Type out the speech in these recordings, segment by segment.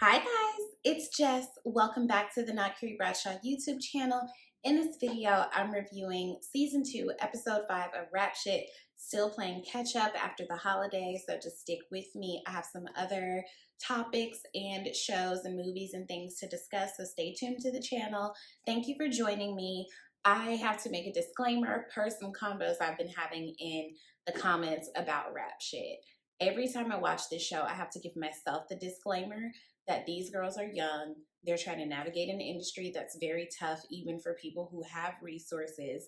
Hi guys, it's Jess. Welcome back to the Not Carrie Bradshaw YouTube channel. In this video, I'm reviewing season 2, episode 5 of Rap Shit. Still playing catch up after the holidays, so just stick with me. I have some other topics and shows and movies and things to discuss, so stay tuned to the channel. Thank you for joining me. I have to make a disclaimer per some combos I've been having in the comments about Rap Shit. Every time I watch this show, I have to give myself the disclaimer that these girls are young. They're trying to navigate an industry that's very tough, even for people who have resources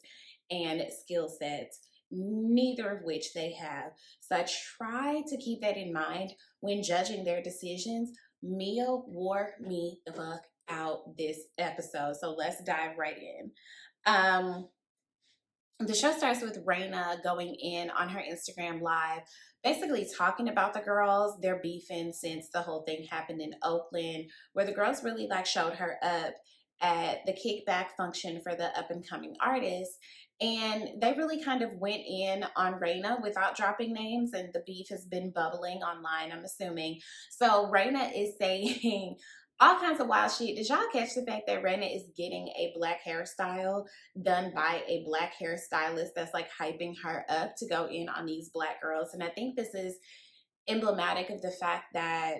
and skill sets, neither of which they have. So I try to keep that in mind when judging their decisions. Mia wore me the fuck out this episode. So let's dive right in. The show starts with Raina going in on her Instagram live, basically talking about the girls. They're beefing since the whole thing happened in Oakland, where the girls really showed her up at the kickback function for the up and coming artists. And they really kind of went in on Raina without dropping names, and the beef has been bubbling online, I'm assuming. So Raina is saying all kinds of wild shit. Did y'all catch the fact that Raina is getting a black hairstyle done by a black hairstylist that's hyping her up to go in on these black girls? And I think this is emblematic of the fact that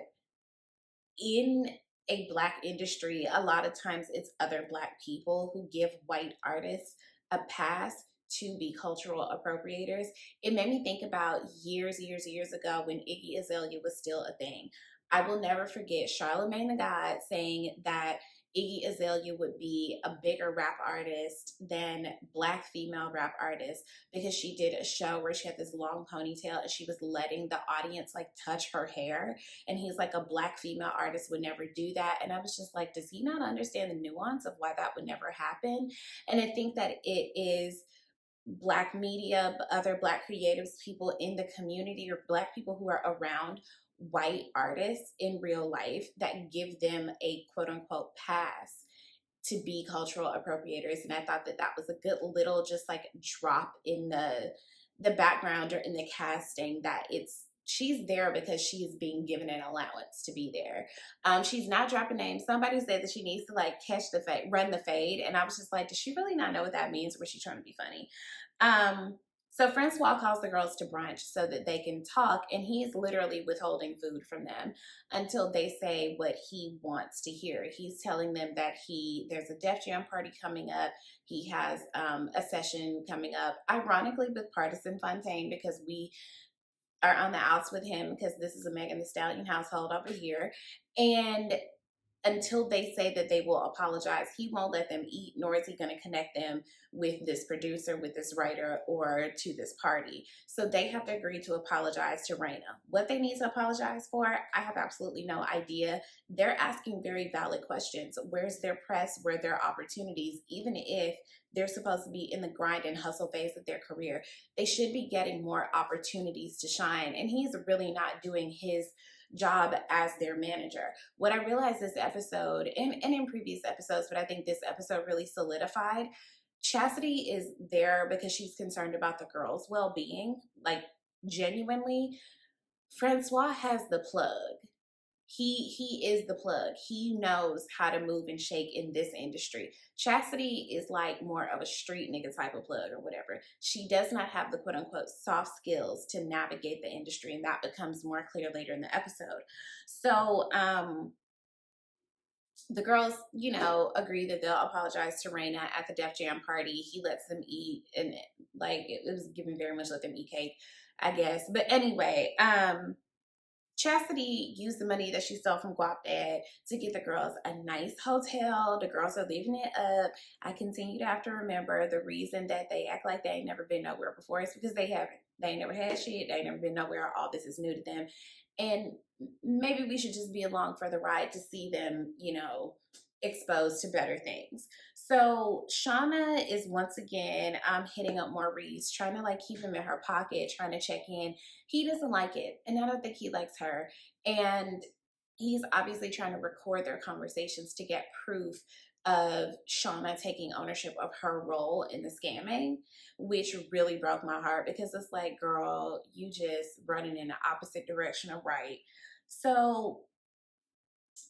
in a black industry, a lot of times it's other black people who give white artists a pass to be cultural appropriators. It made me think about years ago when Iggy Azalea was still a thing. I will never forget Charlemagne the God saying that Iggy Azalea would be a bigger rap artist than black female rap artists because she did a show where she had this long ponytail and she was letting the audience touch her hair. And he's like, a black female artist would never do that. And I was just like, does he not understand the nuance of why that would never happen? And I think that it is black media, other black creatives, people in the community, or black people who are around white artists in real life that give them a quote unquote pass to be cultural appropriators. And I thought that that was a good little just drop in the background or in the casting, that she's there because she's being given an allowance to be there. She's not dropping names. Somebody said that she needs to catch the fade, run the fade, and I was just like, does she really not know what that means, or was she trying to be funny? So Francois calls the girls to brunch so that they can talk, and he's literally withholding food from them until they say what he wants to hear. He's telling them that there's a Def Jam party coming up. He has a session coming up, ironically with Partisan Fontaine, because we are on the outs with him because this is a Megan Thee Stallion household over here. And until they say that they will apologize, he won't let them eat, nor is he going to connect them with this producer, with this writer, or to this party. So they have to agree to apologize to Raina. What they need to apologize for, I have absolutely no idea. They're asking very valid questions. Where's their press? Where are their opportunities? Even if they're supposed to be in the grind and hustle phase of their career, they should be getting more opportunities to shine. And he's really not doing his job as their manager. What I realized this episode, and in previous episodes, but I think this episode really solidified, Chastity is there because she's concerned about the girls' well-being, genuinely. Francois has the plug. He is the plug. He knows how to move and shake in this industry. Chastity is more of a street nigga type of plug or whatever. She does not have the quote unquote soft skills to navigate the industry, and that becomes more clear later in the episode. So the girls, agree that they'll apologize to Raina at the Def Jam party. He lets them eat, and it was given very much let them eat cake, I guess. But anyway, Chastity used the money that she stole from Guap Dad to get the girls a nice hotel. The girls are living it up. I continue to have to remember the reason that they act like they ain't never been nowhere before is because they haven't. They ain't never had shit. They ain't never been nowhere. All this is new to them. And maybe we should just be along for the ride to see them, exposed to better things. So Shauna is once again hitting up Maurice, trying to keep him in her pocket, trying to check in. He doesn't like it, and I don't think he likes her. And he's obviously trying to record their conversations to get proof of Shauna taking ownership of her role in the scamming, which really broke my heart because it's like, girl, you just running in the opposite direction of right. So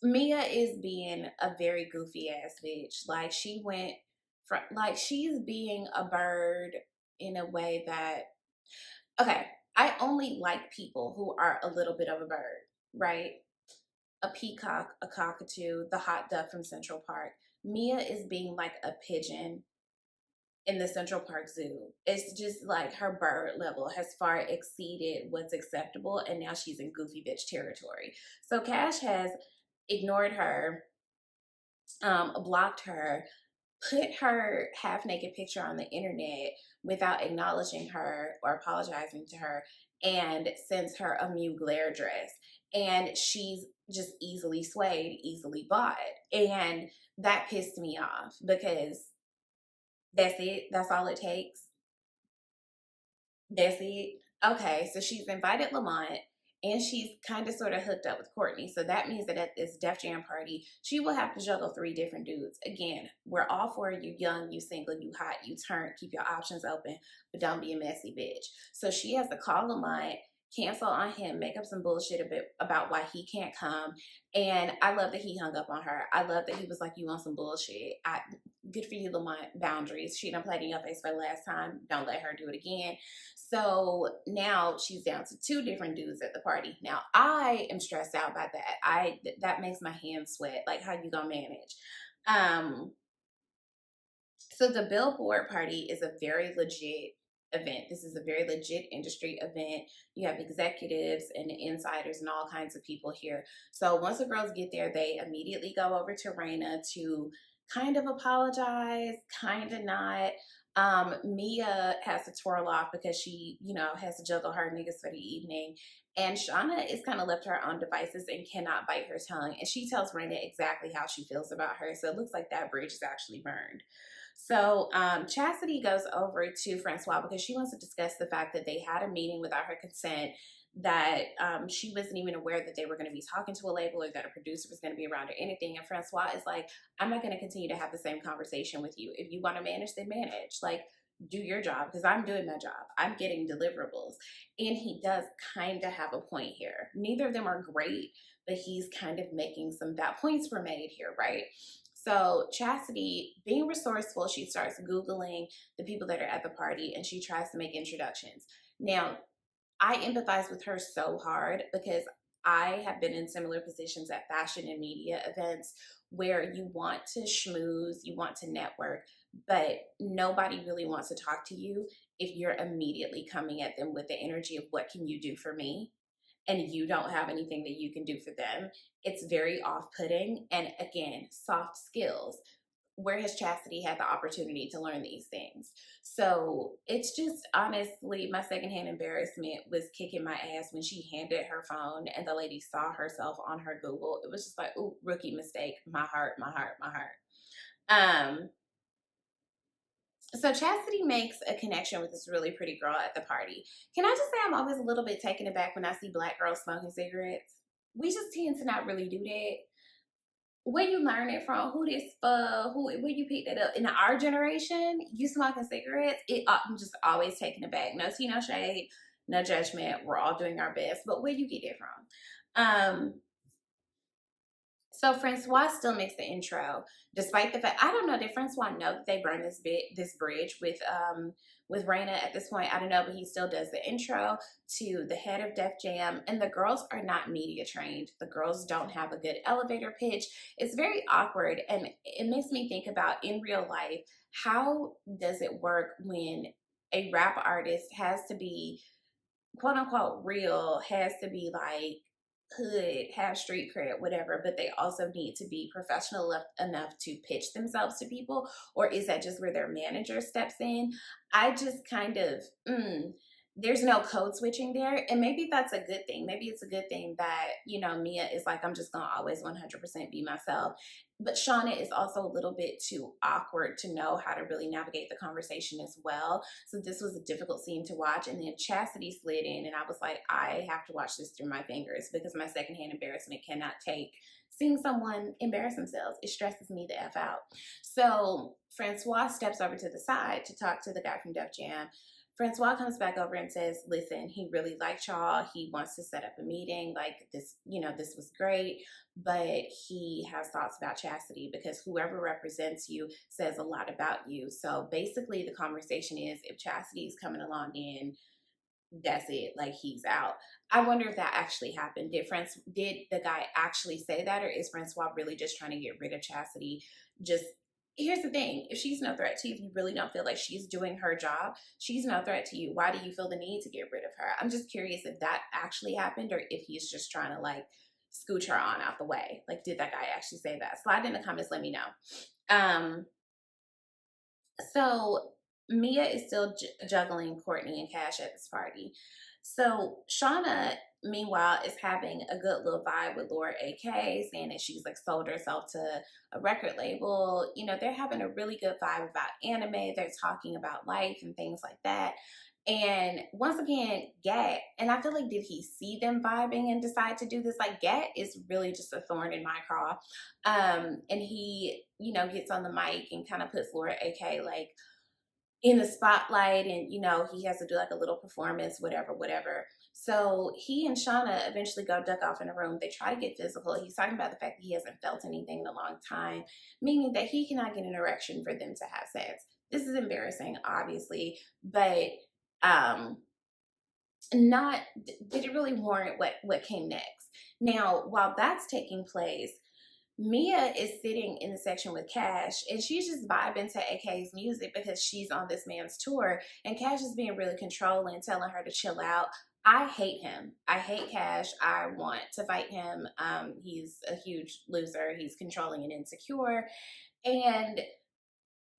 Mia is being a very goofy ass bitch. Like she went from, like she's being a bird in a way that, okay, I only like people who are a little bit of a bird, right? A peacock, a cockatoo, the hot duck from Central Park. Mia is being like a pigeon in the Central Park Zoo. It's just like her bird level has far exceeded what's acceptable, and now she's in goofy bitch territory. So Cash has ignored her, blocked her, put her half naked picture on the internet without acknowledging her or apologizing to her, and sends her a Mew Glare dress. And she's just easily swayed, easily bought. And that pissed me off because that's it. That's all it takes. That's it. Okay, so she's invited Lamont and she's kind of sort of hooked up with Courtney. So that means that at this Def Jam party, she will have to juggle 3 different dudes. Again, we're all for you young, you single, you hot, you turn, keep your options open, but don't be a messy bitch. So she has to call Lamont, cancel on him, make up some bullshit a bit about why he can't come. And I love that he hung up on her. I love that he was like, you want some bullshit. Good for you, Lamont. Boundaries. She done played in your face for the last time. Don't let her do it again. So now she's down to 2 different dudes at the party. Now I am stressed out by that. That makes my hands sweat. Like, how you gonna manage? Um, so the billboard party is a very legit event. This is a very legit industry event. You have executives and insiders and all kinds of people here. So once the girls get there, they immediately go over to Raina to kind of apologize, kind of not. Mia has to twirl off because she, has to juggle her niggas for the evening. And Shauna is kind of left to her own devices and cannot bite her tongue. And she tells Raina exactly how she feels about her. So it looks like that bridge is actually burned. So Chastity goes over to Francois because she wants to discuss the fact that they had a meeting without her consent, that she wasn't even aware that they were going to be talking to a label or that a producer was going to be around or anything. And Francois is like, I'm not going to continue to have the same conversation with you. If you want to manage, then manage. Like, do your job because I'm doing my job. I'm getting deliverables. And he does kind of have a point here. Neither of them are great, but he's kind of making some bad points were made here, right? So Chastity, being resourceful, she starts Googling the people that are at the party and she tries to make introductions. Now, I empathize with her so hard because I have been in similar positions at fashion and media events where you want to schmooze, you want to network, but nobody really wants to talk to you if you're immediately coming at them with the energy of what can you do for me? And you don't have anything that you can do for them. It's very off-putting. And again, soft skills. Where has Chastity had the opportunity to learn these things? So it's just honestly, my secondhand embarrassment was kicking my ass when she handed her phone and the lady saw herself on her Google. It was just like, ooh, rookie mistake. My heart, my heart, my heart. So Chastity makes a connection with this really pretty girl at the party. Can I just say I'm always a little bit taken aback when I see Black girls smoking cigarettes? We just tend to not really do that. Where you learn it from? Who this for? Where you picked it up? In our generation, you smoking cigarettes? I'm just always taken aback. No tea, no shade, no judgment. We're all doing our best, but where you get it from? So Francois still makes the intro, despite the fact I don't know. Did Francois know that they burned this bridge with Raina at this point? I don't know, but he still does the intro to the head of Def Jam, and the girls are not media trained. The girls don't have a good elevator pitch. It's very awkward, and it makes me think about in real life, how does it work when a rap artist has to be quote unquote real, has to be like hood, have street cred, whatever, but they also need to be professional enough to pitch themselves to people? Or is that just where their manager steps in? I just kind of, there's no code switching there. And maybe that's a good thing. Maybe it's a good thing that, Mia is like, I'm just going to always 100% be myself. But Shauna is also a little bit too awkward to know how to really navigate the conversation as well. So this was a difficult scene to watch. And then Chastity slid in and I was like, I have to watch this through my fingers because my secondhand embarrassment cannot take seeing someone embarrass themselves. It stresses me the F out. So Francois steps over to the side to talk to the guy from Def Jam. Francois comes back over and says, listen, he really liked y'all. He wants to set up a meeting. Like this, this was great, but he has thoughts about chastity because whoever represents you says a lot about you. So basically the conversation is, if chastity is coming along in, that's it, like he's out. I wonder if that actually happened. Did the guy actually say that, or is Francois really just trying to get rid of chastity? Just Here's the thing, if she's no threat to you, if you really don't feel like she's doing her job, she's no threat to you. Why do you feel the need to get rid of her? I'm just curious if that actually happened, or if he's just trying to like scooch her on out the way. Like, did that guy actually say that? Slide in the comments, let me know. So Mia is still juggling Courtney and Cash at this party. So Shauna, meanwhile, is having a good little vibe with Laura AK, saying that she's like sold herself to a record label. They're having a really good vibe about anime. They're talking about life and things like that. And once again, Gat, and I feel like, did he see them vibing and decide to do this? Like, Gat is really just a thorn in my craw. And he, gets on the mic and kind of puts Laura AK like in the spotlight, and he has to do like a little performance, whatever. So he and Shauna eventually go duck off in a room. They try to get physical. He's talking about the fact that he hasn't felt anything in a long time, meaning that he cannot get an erection for them to have sex. This is embarrassing, obviously, but not did it really warrant what came next. Now, while that's taking place, Mia is sitting in the section with Cash, and she's just vibing to AK's music because she's on this man's tour, and Cash is being really controlling, telling her to chill out. I hate him. I hate Cash. I want to fight him. He's a huge loser. He's controlling and insecure, and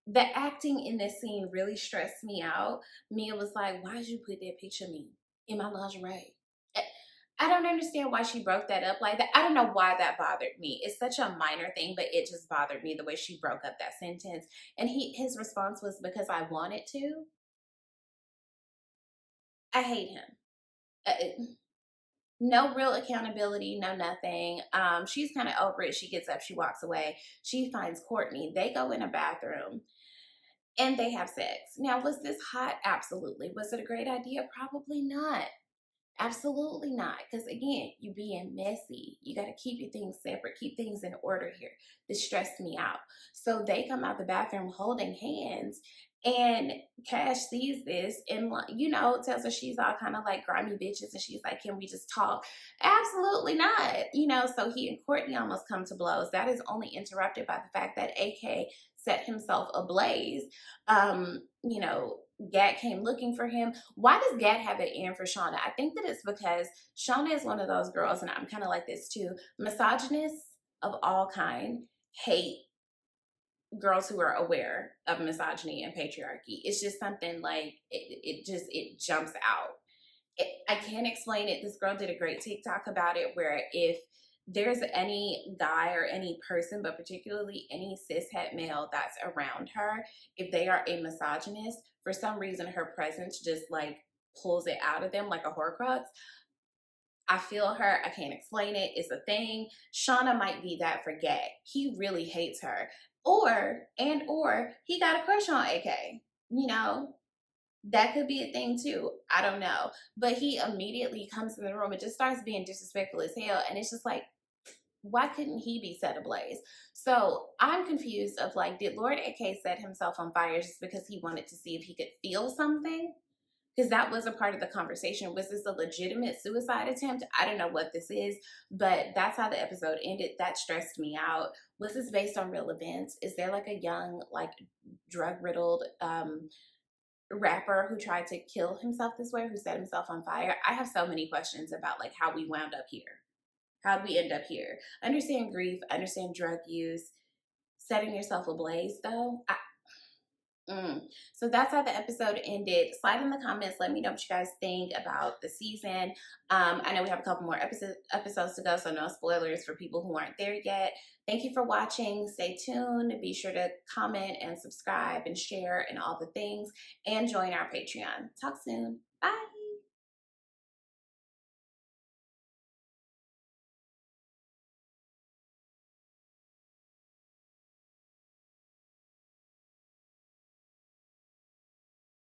the acting in this scene really stressed me out. Mia was like, why did you put that picture of me in my lingerie? I don't understand why she broke that up like that. I don't know why that bothered me. It's such a minor thing, but it just bothered me the way she broke up that sentence. And his response was, because I wanted to. I hate him. No real accountability, no nothing. She's kind of over it. She gets up, she walks away. She finds Courtney. They go in a bathroom and they have sex. Now, was this hot? Absolutely. Was it a great idea? Probably not. Absolutely not. Because again, you being messy. You got to keep your things separate, keep things in order here. This stressed me out. So they come out the bathroom holding hands, and Cash sees this and, tells her she's all kind of like grimy bitches, and she's like, can we just talk? Absolutely not. So he and Courtney almost come to blows. That is only interrupted by the fact that AK set himself ablaze. Gat came looking for him. Why does Gat have it in for Shauna? I think that it's because Shauna is one of those girls, and I'm kind of like this too. Misogynists of all kind hate girls who are aware of misogyny and patriarchy. It's just something like it jumps out. I can't explain it. This girl did a great TikTok about it, where if there's any guy or any person, but particularly any cishet male that's around her, if they are a misogynist, for some reason her presence just like pulls it out of them like a horcrux. I feel her. I can't explain it. It's a thing. Shauna might be that for Gat. He really hates her. Or he got a crush on AK. That could be a thing too. I don't know. But he immediately comes in the room and just starts being disrespectful as hell. And it's just like, why couldn't he be set ablaze? So I'm confused of like, did Lord AK set himself on fire just because he wanted to see if he could feel something? Because that was a part of the conversation. Was this a legitimate suicide attempt? I don't know what this is, but that's how the episode ended. That stressed me out. Was this based on real events? Is there like a young, like drug-riddled rapper who tried to kill himself this way, who set himself on fire? I have so many questions about like how we wound up here. How did we end up here? Understand grief, understand drug use. Setting yourself ablaze though, So that's how the episode ended. Slide in the comments. Let me know what you guys think about the season. I know we have a couple more episodes to go, so no spoilers for people who aren't there yet. Thank you for watching. Stay tuned. Be sure to comment and subscribe and share and all the things, and join our Patreon. Talk soon. Bye.